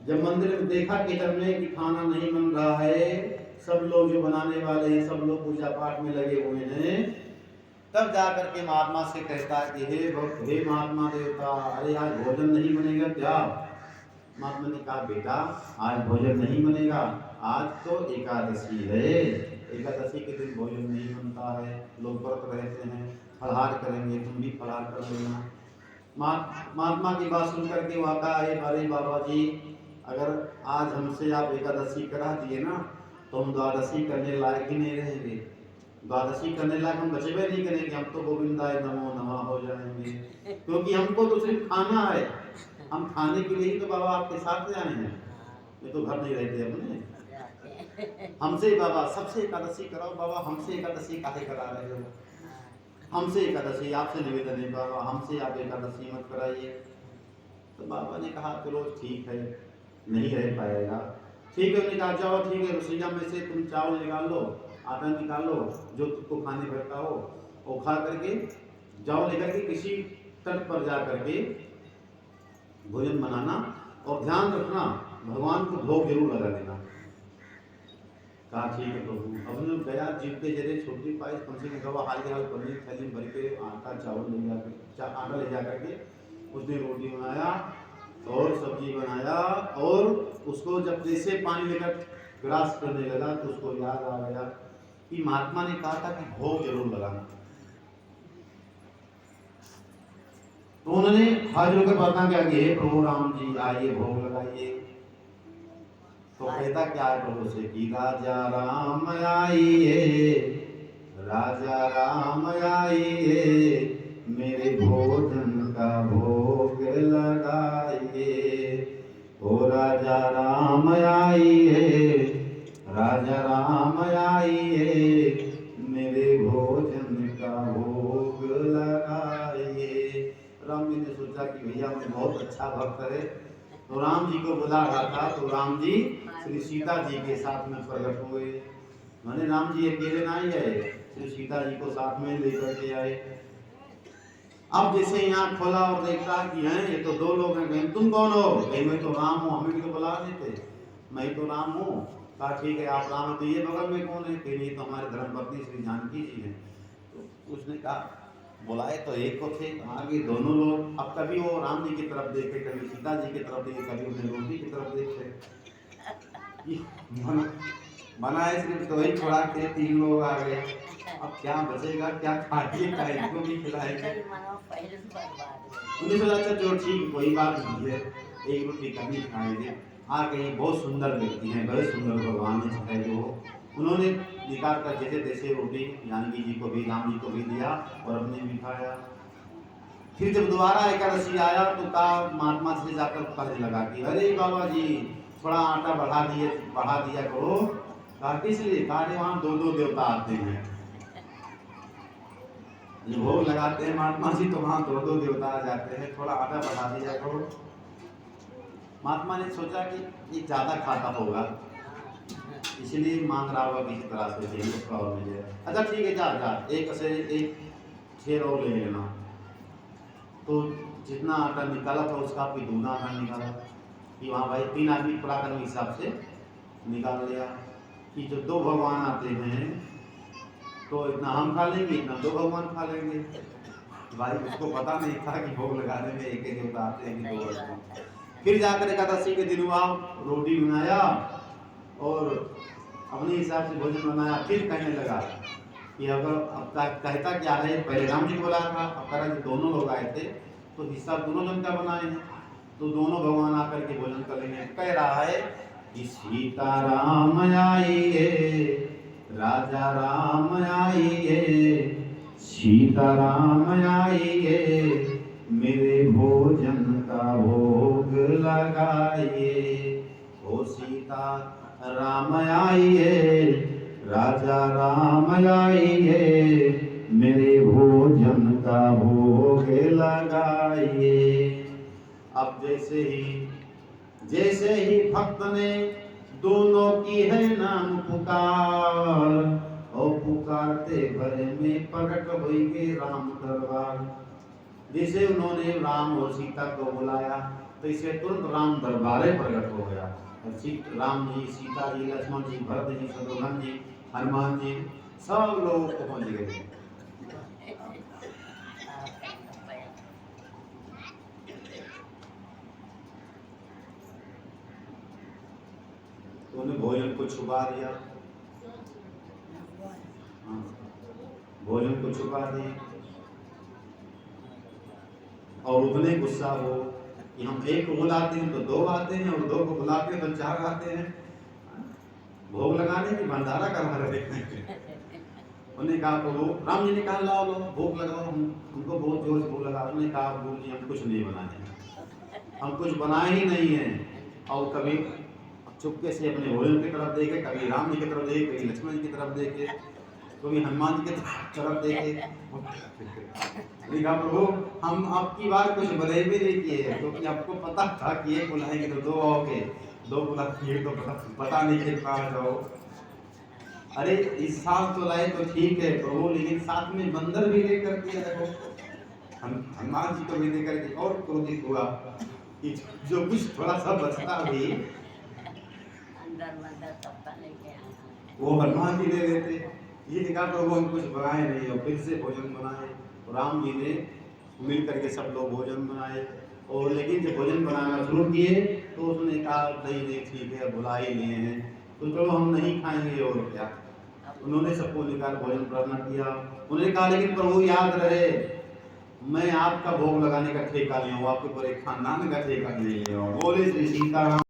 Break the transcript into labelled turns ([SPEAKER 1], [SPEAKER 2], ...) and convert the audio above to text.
[SPEAKER 1] जब मंदिर में देखा किचन में कि खाना नहीं बन रहा है, सब लोग जो बनाने वाले हैं सब लोग पूजा पाठ में लगे हुए हैं, तब जाकर के महात्मा से कहता है कि हे भक्त, हे महात्मा देवता, अरे आज भोजन नहीं बनेगा क्या? महात्मा ने कहा बेटा आज भोजन नहीं बनेगा, आज तो एकादशी है, एकादशी के दिन भोजन नहीं बनता है, लोग व्रत रहते हैं, फलाहार करेंगे, तुम भी फलाहार कर लेना। महात्मा की बात सुन करके वहाँ कहा अरे बाबा जी, अगर आज हमसे आप एकादशी करा दिए ना तो हम द्वादशी करने लायक ही नहीं रहेंगे, द्वादशी करने लायक हम बचेबे नहीं करेंगे, हम तो गोविंदाय नमो नमः हो जाएंगे, क्योंकि हमको तो सिर्फ खाना है, हम खाने के लिए ही तो बाबा आपके साथ आए हैं, ये तो घर नहीं रहते अपने। हमसे बाबा सबसे एकादशी कराओ, बाबा हमसे एकादशी काहे करा रहे हो, हमसे एकादशी, आपसे निवेदन है बाबा हमसे आप एकादशी मत कराइए। तो बाबा ने कहा चलो ठीक है, नहीं रह पाएगा, ठीक है। उन्होंने कहा जाओ ठीक है, रसोईया में से तुम चावल निकाल लो, आटा निकाल लो, जो तुमको खाने भरता हो वो खा करके जाओ, लेकर के किसी तट पर जा करके भोजन बनाना और ध्यान रखना भगवान को भोग जरूर लगा देना। कहा ठीक है प्रभु। अब उन्होंने गया जीते जरे छोटी पाई कम से कम हाल हाल पनीर थैली भर के आटा चावल ले जाकर आटा ले जा करके उसने रोटी बनाया और सब्जी बनाया, और उसको जब जैसे पानी लेकर ग्रास करने लगा तो उसको याद आ गया कि महात्मा ने कहा था कि भोग जरूर लगाना। तो उन्होंने हाजिर होकर प्रार्थना किया कि हे प्रभु राम जी आइए भोग लगाइए। तो कहता क्या है प्रभु से कि राजा राम आइए, राजा राम आइए, मेरे भोजन का भोग लगाइए। ओ राजा राम आइए, राजा राम आइए, मेरे भोजन का भोग लगाइए। राम जी ने सोचा कि भैया मैं बहुत अच्छा भक्त है, तो राम जी को बुला रहा था, तो राम जी श्री सीता जी के साथ में प्रकट हुए। मैंने राम जी अकेले ना ही आए, श्री सीता जी को साथ में लेकर के आए। अब जैसे यहाँ खोला और देखा कि हैं ये तो दो लोग हैं, तुम कौन हो? कहीं मैं तो राम हूँ, हमें भी तो बुला देते, मैं तो राम हूँ। कहा ठीक है आप राम हो, तो ये बगल में कौन है? कहीं ये तो हमारे धर्मपत्नी श्री जानकी जी हैं। तो उसने कहा बुलाए तो एक को थे, आगे दोनों लोग। अब कभी वो राम जी की तरफ देखे, कभी सीता जी की तरफ देखे, कभी उन्हें रोटी की तरफ देखे। बनाए सिर्फ तो वही थोड़ा के तीन लोग आ गए, अब क्या बचेगा, क्या खाएंगे, क्या इनको भी खिलाएंगे। उन्हें सोचा अच्छा चलो ठीक कोई बात नहीं है, एक रोटी कभी खाएंगे। आ गई, बहुत सुंदर व्यक्ति हैं, बहुत सुंदर भगवान ने सिखाई जो उन्होंने निकाल कर जैसे तैसे रोटी जानकी जी को भी राम जी को भी दिया और अपने भी खाया। फिर जब दोबारा एकादशी आया तो कहा महात्मा से जाकर कहने लगा कि अरे बाबा जी थोड़ा आटा बढ़ा दिया करो। कहा किस लिए? कहा वहाँ दो दो देवता आते हैं, भोग लगाते हैं महात्मा जी, तो वहाँ दो दो देवता आ जाते हैं, थोड़ा आटा बढ़ा दिया करो। महात्मा ने सोचा कि ये ज्यादा खाता होगा, इसलिए मांग रहा होगा किसी तरह से और मिले। अच्छा ठीक है जा एक से एक छेर और ले लेना। तो जितना आटा निकाला था उसका भी दूना आटा निकाला कि वहाँ भाई तीन आदमी पराक्रम के हिसाब से निकाल लिया कि जो दो भगवान आते हैं तो इतना हम खा लेंगे, इतना दो भगवान खा लेंगे। भाई उसको पता नहीं था कि भोग लगाने में एक एक देवता आते हैं कि दो भगवान। फिर जाकर एकादशी के दिन वहाँ रोटी बनाया और अपने हिसाब से भोजन बनाया। फिर कहने लगा कि अगर अब कहता क्या है, पहले राम जी को बोला था, अब कह रहा दोनों लोग आए थे तो हिस्सा दोनों जन का बनाए हैं, तो दोनों भगवान आकर के भोजन कर लेंगे। कह रहा है कि सीता राम आइए, राजा राम आइए, सीता राम आइए, मेरे भोजन का भोग लगाइए। ओ सीता राम आइए, राजा राम आइए, मेरे भोजन का भोग लगाइए। अब जैसे ही भक्त ने दोनों की है नाम पुकार, और पुकारते भरे में प्रकट होइगे राम दरबार। जैसे उन्होंने राम और सीता को बुलाया तो इससे तुरंत राम दरबारे प्रकट हो गया। राम जी, सीता जी, लक्ष्मण जी, भरत जी, शत्रुघ्न जी, हनुमान जी, सब लोग पहुंच गए। तो उन्हें भोजन को छुपा दिया, भोजन को छुपा दिया, और उतने गुस्सा हो कि हम एक को बुलाते हैं तो दो आते हैं, और दो को बुलाते हैं तो चार आते हैं। भोग लगाने की भंडारा करा रहे हैं। उन्होंने कहा प्रभु, राम जी ने कहा लाओ लो भोग लगाओ, हमको बहुत जोर से भोग लगा। उन्होंने कहा प्रभु जी हम कुछ नहीं बनाए, हम कुछ बनाए ही नहीं है। और कभी चुपके से अपने भोजन की तरफ देखे, कभी राम जी की तरफ देखे, कभी लक्ष्मण जी की तरफ देखे, कभी हनुमान जी की तरफ देखे। कहा प्रभु हम आपकी बार कुछ भले भी नहीं किए, क्योंकि आपको पता था कि एक बुलाएंगे तो दो आओगे, दो बुलाएंगे तो पता नहीं कितना जाओ। अरे इस साल तो लाए तो ठीक है प्रभु, लेकिन साथ में बंदर भी लेकर के देखो। हनुमान जी को भी लेकर के और क्रोधित हुआ कि जो कुछ थोड़ा सा बचता भी वो हनुमान जी ले लेते। ये लिखा प्रभु हम कुछ बनाए नहीं, और फिर से भोजन बनाए। राम जी ने मिल करके सब लोग भोजन बनाए। और लेकिन जब भोजन बनाना शुरू किए तो उसने कहा नहीं नहीं ठीक है, बुला ही लिए हैं तो चलो हम नहीं खाएंगे और क्या। उन्होंने सबको निकाल भोजन प्रार्थना किया। उन्होंने कहा लेकिन प्रभु याद रहे मैं आपका भोग लगाने का ठेका नहीं हूँ, आपके पूरे खानदान का ठेका नहीं लिया हूँ। बोले श्री सीताराम।